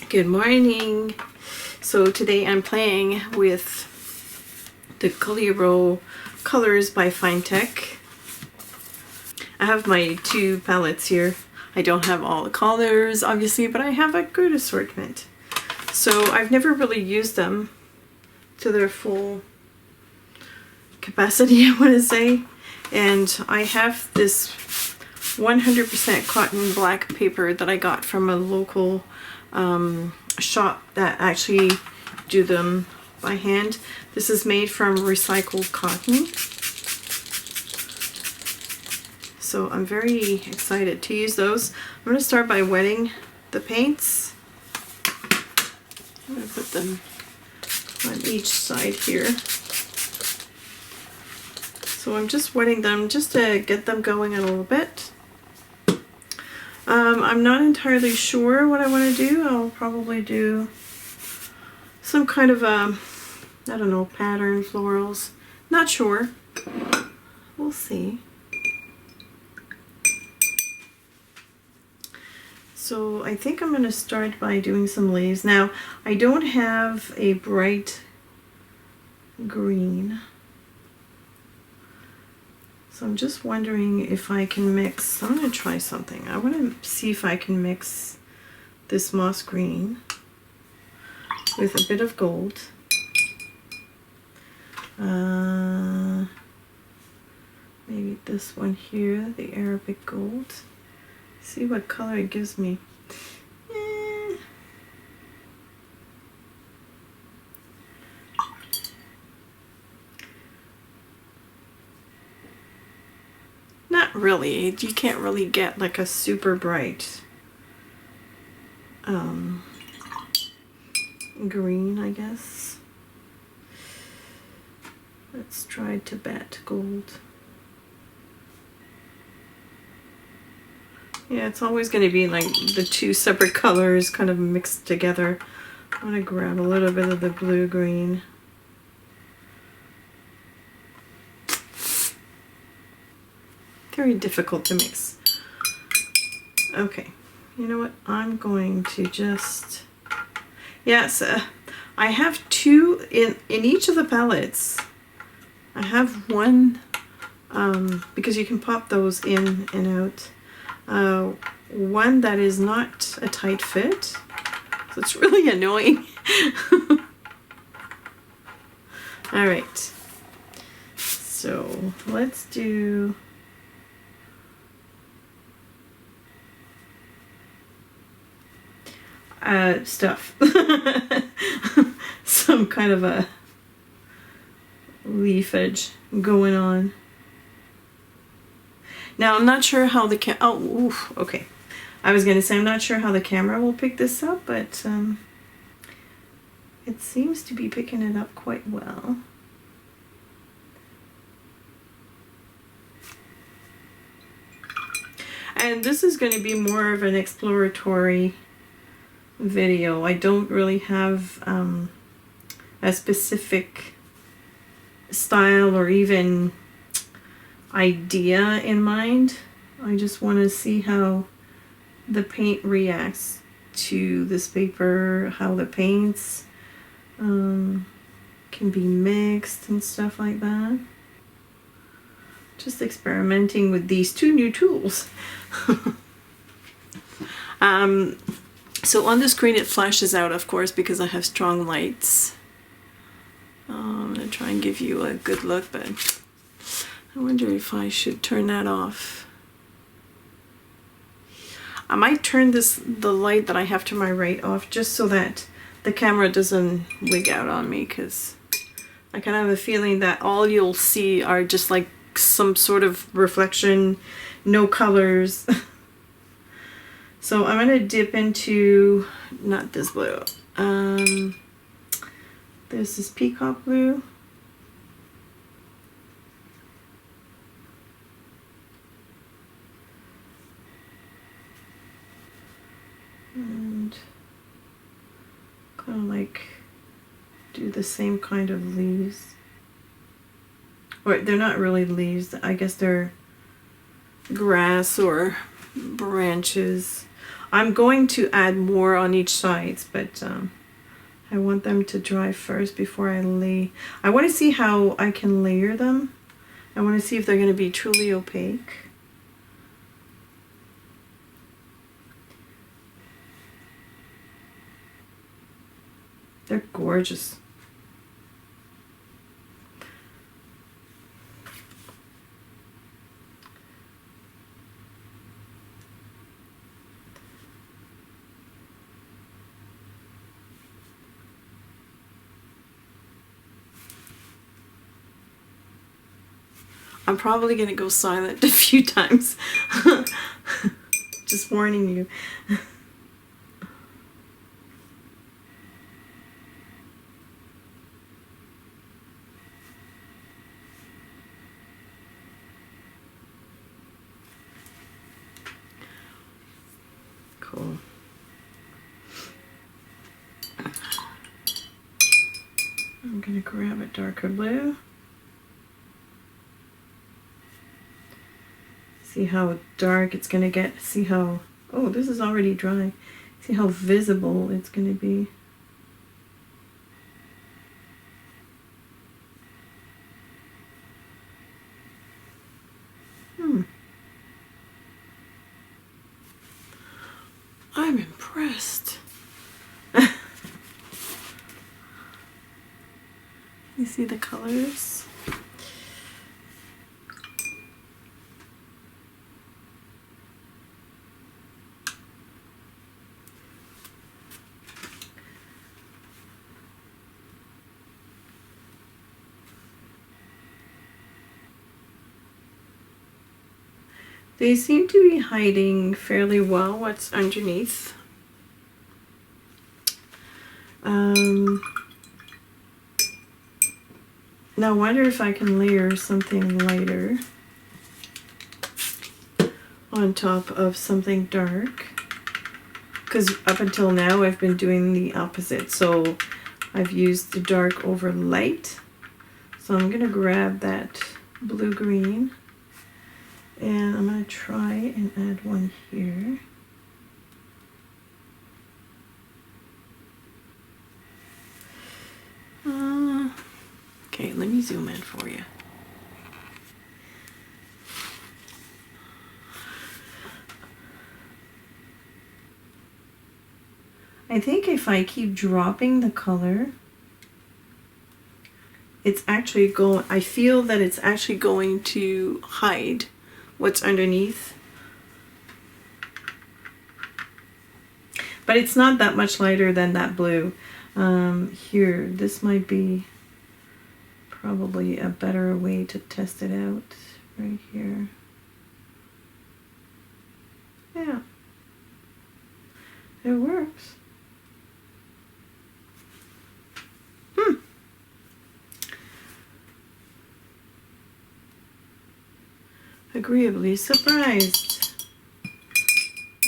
Good morning. So today I'm playing with the Coliro colors by Fintec. I have my two palettes here. I don't have all the colors obviously, but I have a good assortment. So I've never really used them to their full capacity, I want to say. And I have this 100% cotton black paper that I got from a local shop that actually do them by hand. This is made from recycled cotton. So I'm very excited to use those. I'm going to start by wetting the paints. I'm going to put them on each side here. So I'm just wetting them just to get them going a little bit. I'm not entirely sure what I want to do. I'll probably do some kind of I don't know, pattern, florals. Not sure. We'll see. So I think I'm going to start by doing some leaves. Now, I don't have a bright green. So I'm just wondering if I can mix. I'm going to try something. I want to see if I can mix this moss green with a bit of gold. Maybe this one here, the Arabic gold. See what color it gives me. Not really. You can't really get like a super bright green, I guess. Let's try Tibet gold. Yeah, it's always going to be like the two separate colors kind of mixed together. I'm going to grab a little bit of the blue-green. Very difficult to mix. Okay, you know what? I'm going to just... Yes, I have two in each of the palettes. I have one, because you can pop those in and out. One that is not a tight fit, so it's really annoying. All right, so let's do stuff. Some kind of a leafage going on. Now I'm not sure how the okay. I was gonna say I'm not sure how the camera will pick this up, but it seems to be picking it up quite well. And this is going to be more of an exploratory video. I don't really have a specific style or even idea in mind. I just want to see how the paint reacts to this paper, how the paints can be mixed and stuff like that. Just experimenting with these two new tools. So on the screen it flashes out, of course, because I have strong lights. I'm going to try and give you a good look, but I wonder if I should turn that off. I might turn the light that I have to my right off just so that the camera doesn't wig out on me, because I kind of have a feeling that all you'll see are just like some sort of reflection, no colors. So I'm going to dip into, not this blue, there's this peacock blue. And kind of like do the same kind of leaves. Or they're not really leaves, I guess they're grass or branches. I'm going to add more on each side, but I want them to dry first before I lay. I want to see how I can layer them. I want to see if they're going to be truly opaque. They're gorgeous. I'm probably going to go silent a few times. Just warning you. Cool. I'm going to grab a darker blue. See how dark it's going to get. See how, oh, this is already dry. See how visible it's going to be. I'm impressed. You see the colors? They seem to be hiding fairly well what's underneath. Now I wonder if I can layer something lighter on top of something dark. Because up until now I've been doing the opposite. So I've used the dark over light. So I'm going to grab that blue-green. And I'm going to try and add one here. Okay, let me zoom in for you. I think if I keep dropping the color, it's actually going, I feel that it's actually going to hide what's underneath. But it's not that much lighter than that blue. Here, this might be probably a better way to test it out right here. Yeah, it works. Agreeably surprised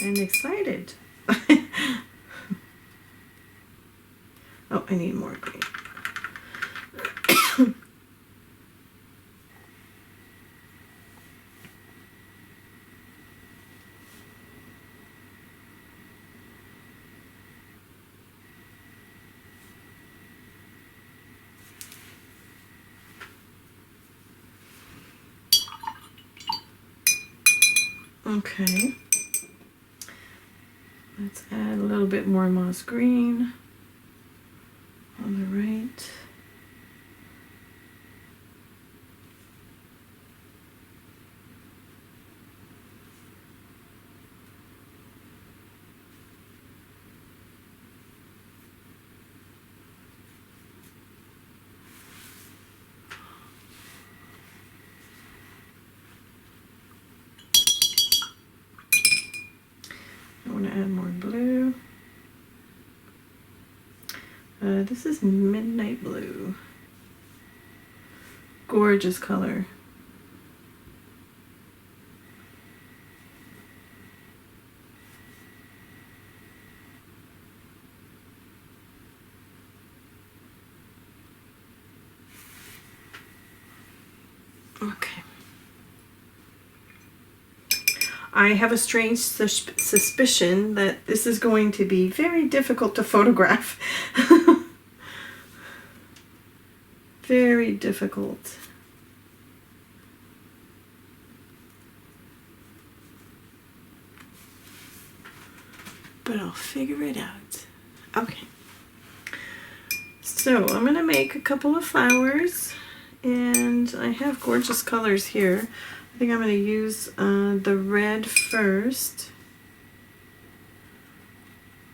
and excited. Oh, I need more green. Okay, let's add a little bit more moss green on the right. Add more blue. This is midnight blue. Gorgeous color. Okay. I have a strange suspicion that this is going to be very difficult to photograph. Very difficult. But I'll figure it out. Okay. So I'm going to make a couple of flowers, and I have gorgeous colors here. I think I'm going to use the red first.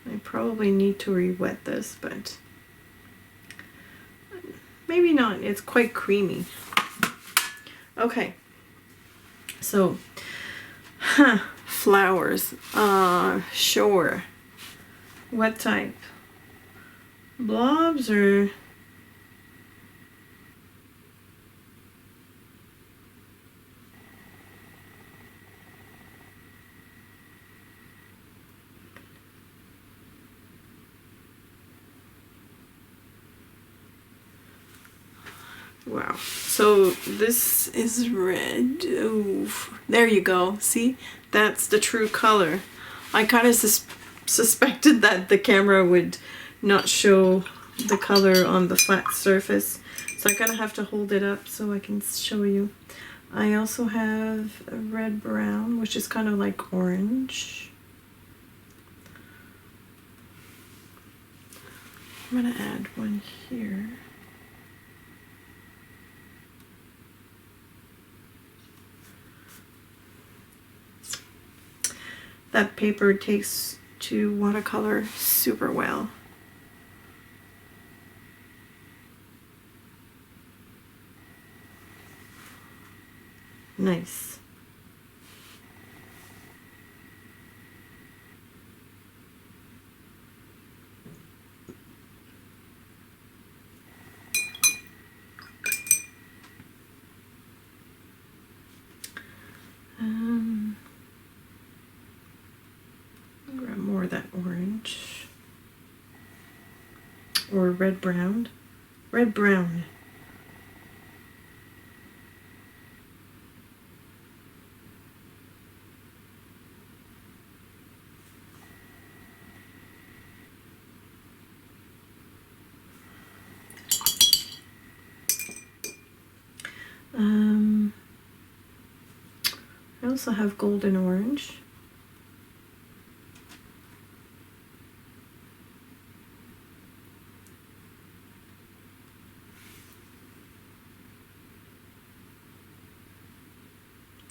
I probably need to re-wet this, but maybe not. It's quite creamy. Okay. So, flowers. Sure. What type? Blobs or... Wow. So this is red. Ooh. There you go. See? That's the true color. I kind of suspected that the camera would not show the color on the flat surface. So I kind of have to hold it up so I can show you. I also have a red brown, which is kind of like orange. I'm going to add one here. That paper takes to watercolor super well. Nice. Grab more of that orange or red brown. Red brown. I also have golden orange.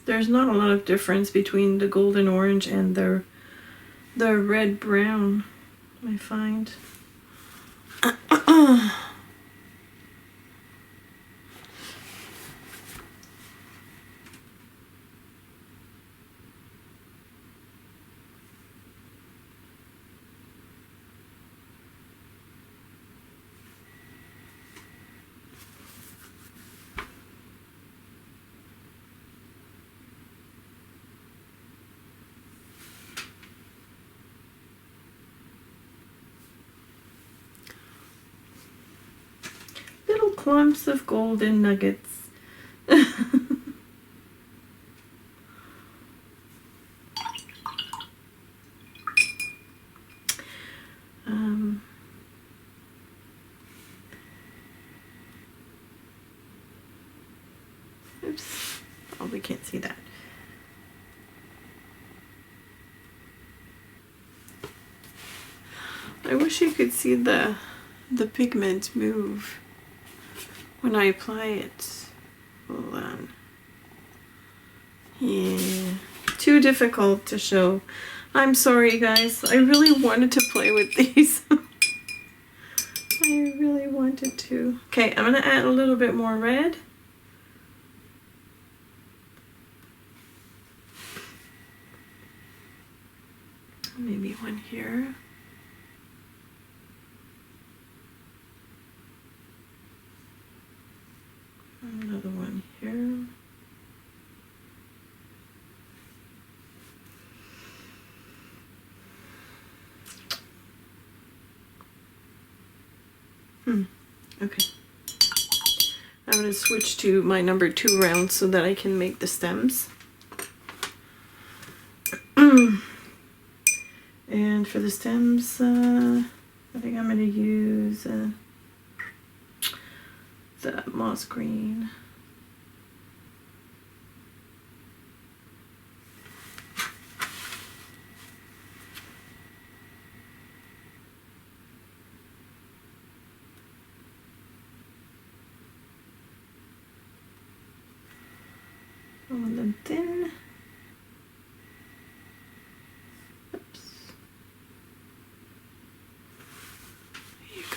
There's not a lot of difference between the golden orange and the red brown, I find. Little clumps of golden nuggets. Oops. Oh, we can't see that. I wish you could see the pigment move when I apply it. Hold on. Yeah, too difficult to show. I'm sorry, guys. I really wanted to play with these. I really wanted to. Okay, I'm gonna add a little bit more red. Maybe one here. Another one here. Okay. I'm going to switch to my number 2 round so that I can make the stems. for the stems, I think I'm going to use the moss green. I want them thin. Oops. There you go.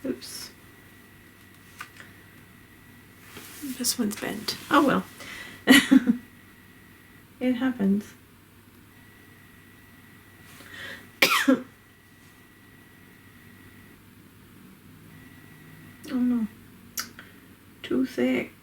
Oops. This one's bent. Oh well. It happens. Oh no. Too thick.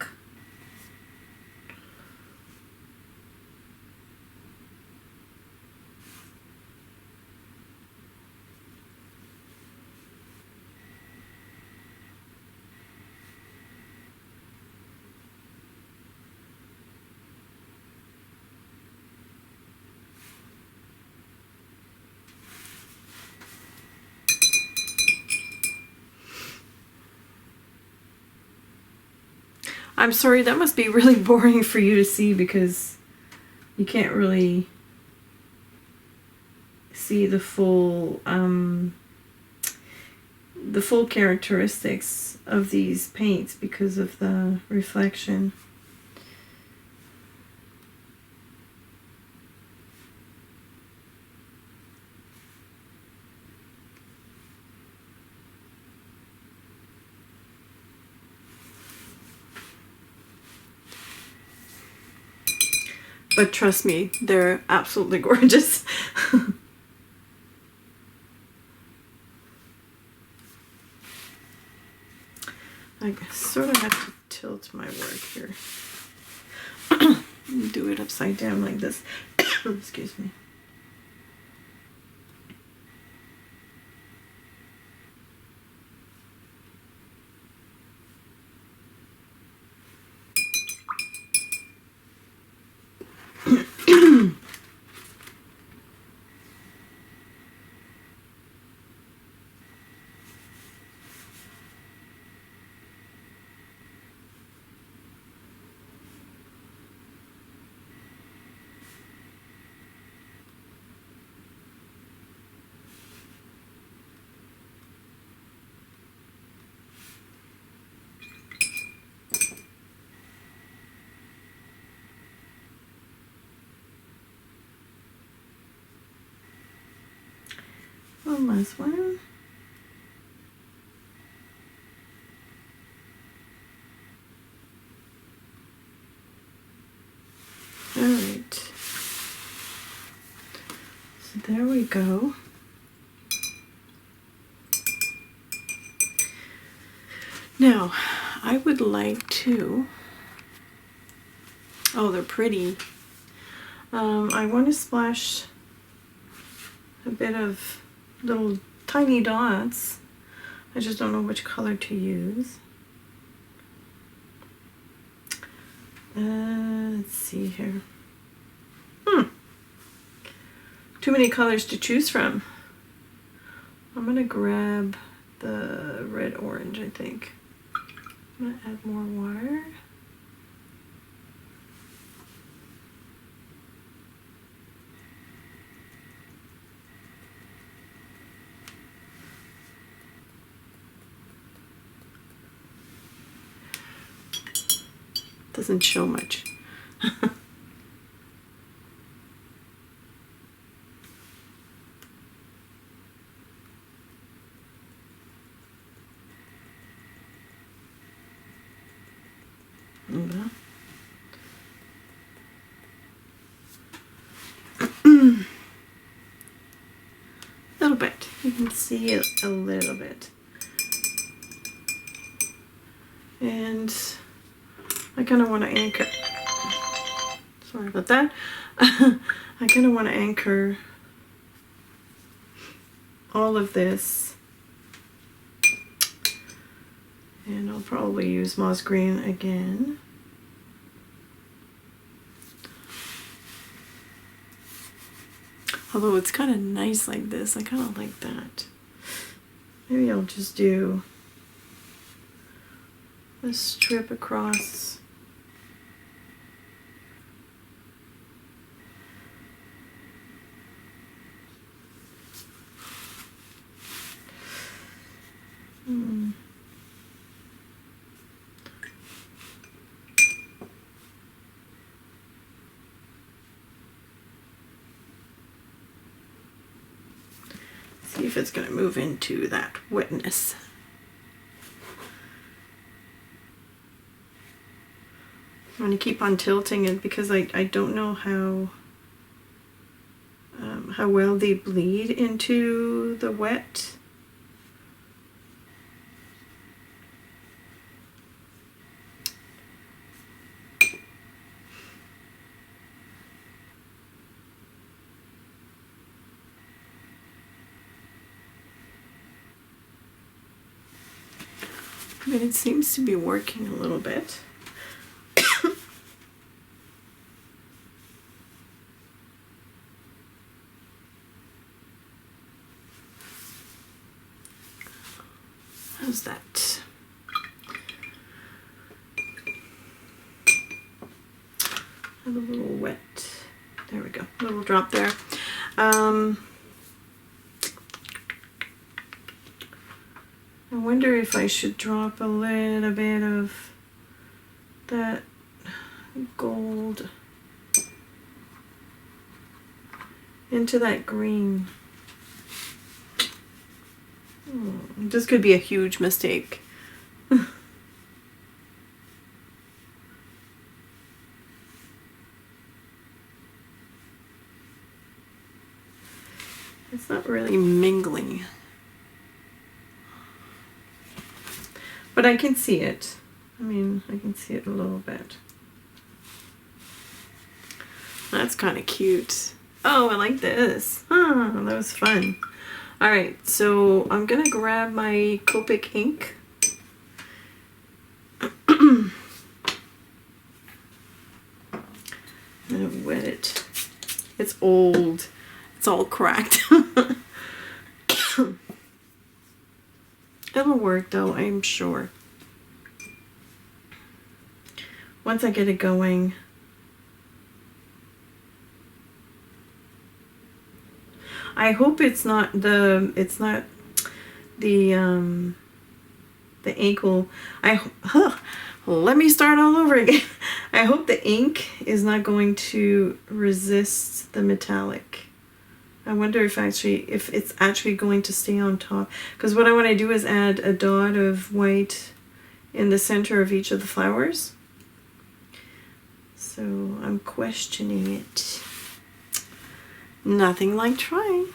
I'm sorry, that must be really boring for you to see because you can't really see the full characteristics of these paints because of the reflection. But trust me, they're absolutely gorgeous. I sort of have to tilt my work here. Do it upside down like this. Excuse me. One last one. All right. So there we go. Now, I would like to, oh, they're pretty. I want to splash a bit of little tiny dots. I just don't know which color to use. Let's see here. Too many colors to choose from. I'm gonna grab the red orange, I think. I'm gonna add more water. Doesn't show much. Little bit. You can see it a little bit. And I kind of want to anchor, sorry about that. I kind of want to anchor all of this. And I'll probably use moss green again. Although it's kind of nice like this, I kind of like that. Maybe I'll just do a strip across. See if it's going to move into that wetness. I'm going to keep on tilting it because I don't know how well they bleed into the wet. But it seems to be working a little bit. How's that? A little wet. There we go. A little drop there. I wonder if I should drop a little bit of that gold into that green. This could be a huge mistake. It's not really mingling. But I can see it. I mean, I can see it a little bit. That's kind of cute. Oh, I like this. Ah, that was fun. All right, so I'm gonna grab my Copic ink. I'm gonna wet it. It's old. It's all cracked. It'll work though, I'm sure. Once I get it going. I hope it's not the ankle. Let me start all over again. I hope the ink is not going to resist the metallic. I wonder if it's actually going to stay on top. Because what I want to do is add a dot of white in the center of each of the flowers. So I'm questioning it. Nothing like trying.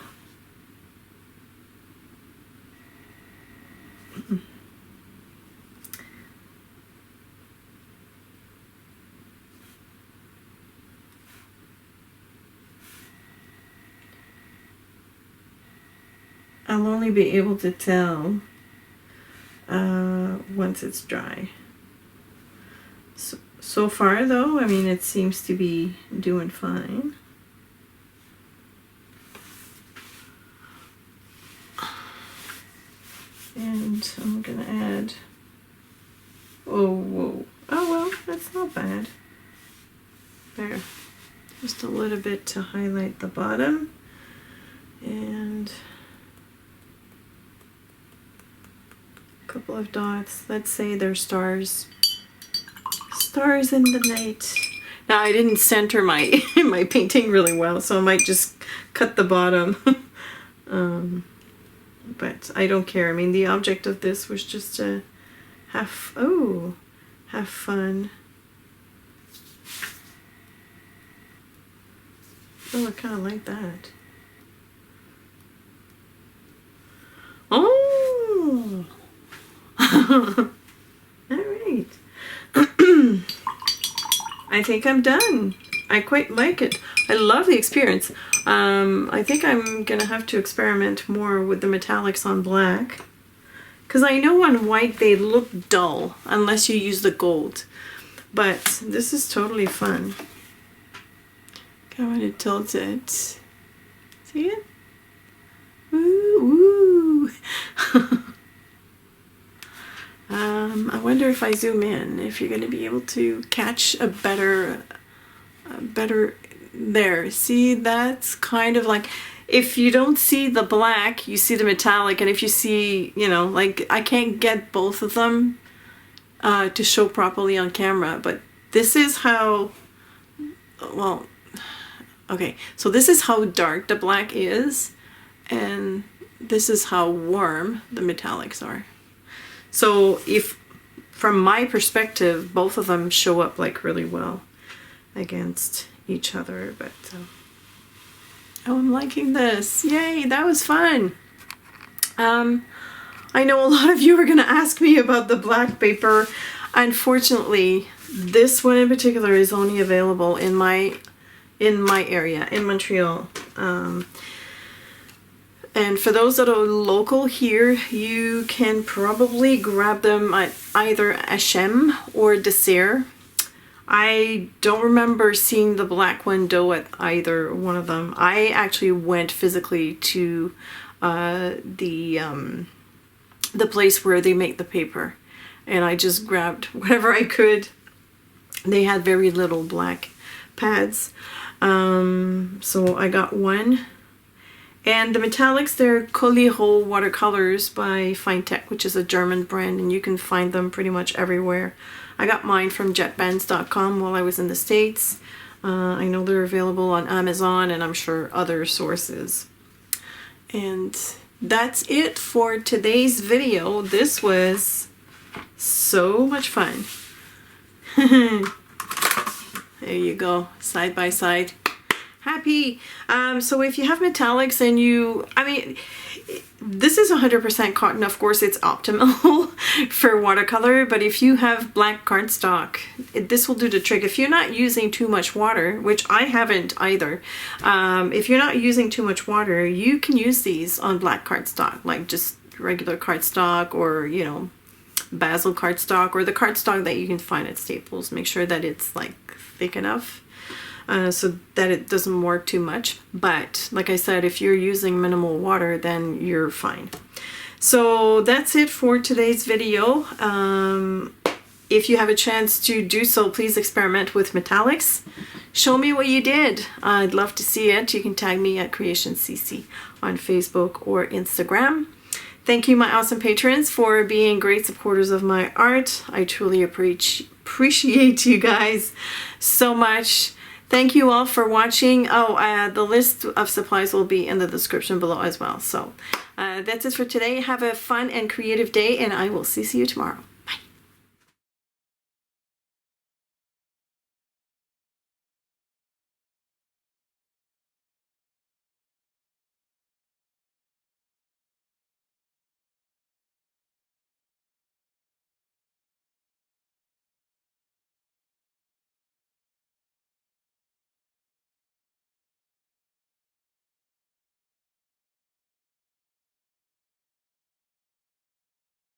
I'll only be able to tell once it's dry. So far though, I mean, it seems to be doing fine. And I'm gonna add, whoa. Oh well, that's not bad. There, just a little bit to highlight the bottom. And a couple of dots. Let's say they're stars. Stars in the night. Now I didn't center my my painting really well, so I might just cut the bottom. But I don't care. I mean, the object of this was just to have fun. Oh, I kind of like that. Oh! Alright. I think I'm done. I quite like it. I love the experience. I think I'm gonna have to experiment more with the metallics on black, because I know on white they look dull unless you use the gold. But this is totally fun. Okay, I'm gonna tilt it. See it? Woo, woo. I wonder if I zoom in, if you're going to be able to catch a better there. See, that's kind of like, if you don't see the black, you see the metallic, and if you see, you know, like, I can't get both of them to show properly on camera, but this is how, well, okay, so this is how dark the black is, and this is how warm the metallics are. So if, from my perspective, both of them show up like really well against each other, but oh, I'm liking this. Yay, that was fun. I know a lot of you are going to ask me about the black paper. Unfortunately, this one in particular is only available in my area, in Montreal. And for those that are local here, you can probably grab them at either H&M or Dessert. I don't remember seeing the black window at either one of them. I actually went physically to the place where they make the paper, and I just grabbed whatever I could. They had very little black pads, so I got one. And the metallics, they're Coliro watercolors by Fintec, which is a German brand, and you can find them pretty much everywhere. I got mine from jetbands.com while I was in the States. I know they're available on Amazon and I'm sure other sources. And that's it for today's video. This was so much fun. There you go, side by side. Happy. So if you have metallics and you, I mean, this is 100% cotton. Of course, it's optimal for watercolor, but if you have black cardstock, this will do the trick. If you're not using too much water, which I haven't either, if you're not using too much water, you can use these on black cardstock, like just regular cardstock, or, you know, basil cardstock, or the cardstock that you can find at Staples. Make sure that it's like thick enough. So that it doesn't work too much. But like I said, if you're using minimal water, then you're fine. So that's it for today's video. If you have a chance to do so, please experiment with metallics. Show me what you did. I'd love to see it. You can tag me at Créations CeeCee on Facebook or Instagram. Thank you, my awesome patrons, for being great supporters of my art. I truly appreciate you guys so much. Thank you all for watching. Oh, the list of supplies will be in the description below as well. So that's it for today. Have a fun and creative day, and I will see you tomorrow.